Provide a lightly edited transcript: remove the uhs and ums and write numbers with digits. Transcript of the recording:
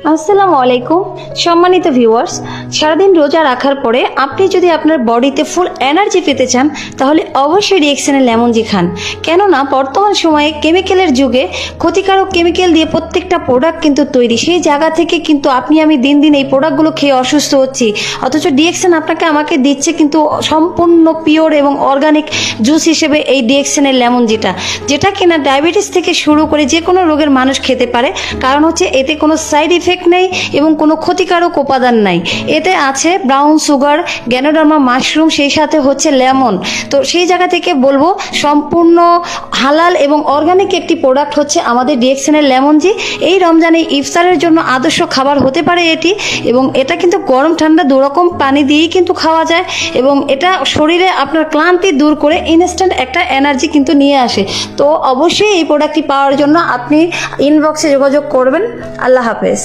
আসসালামু আলাইকুম সম্মানিত ভিউয়ার্স, সারাদিন রোজা রাখার পরে আপনি যদি আপনার বডিতে ফুল এনার্জি পেতে চান তাহলে অবশ্যই রিঅ্যাকশনের লেমন জি খান। কেননা বর্তমান সময়ে কেমিক্যালের যুগে ক্ষতিকারক কেমিক্যাল দিয়ে প্রত্যেকটা প্রোডাক্ট কিন্তু তৈরি, সেই জায়গা থেকে কিন্তু আপনি আমি দিন দিন এই প্রোডাক্টগুলো খেয়ে অসুস্থ হচ্ছি, অথচ ডিএক্সএন আমাকে দিচ্ছে কিন্তু সম্পূর্ণ পিওর এবং অর্গানিক জুস হিসেবে এই ডিএক্সএনের লেমন জিটা, যেটা কিনা ডায়াবেটিস থেকে শুরু করে যে কোনো রোগের মানুষ খেতে পারে। কারণ হচ্ছে এতে কোনো সাইড ইফেক্ট নেই এবং কোনো ক্ষতিকারক উপাদান নাই। এতে আছে ব্রাউন সুগার, গ্যানোডার্মা মাশরুম, সেই সাথে হচ্ছে লেমন। তো সেই জায়গা থেকে বলবো সম্পূর্ণ হালাল এবং অর্গানিক একটি প্রোডাক্ট হচ্ছে আমাদের ডিএক্সএনের লেমন জি। এই রমজানে ইফতারের জন্য আদর্শ খাবার হতে পারে এটি, এবং এটা কিন্তু গরম ঠান্ডা দুরকম পানি দিয়েই কিন্তু খাওয়া যায়, এবং এটা শরীরে আপনার ক্লান্তি দূর করে ইনস্ট্যান্ট একটা এনার্জি কিন্তু নিয়ে আসে। তো অবশ্যই এই প্রোডাক্টটি পাওয়ার জন্য আপনি ইনবক্সে যোগাযোগ করবেন। আল্লাহ হাফেজ।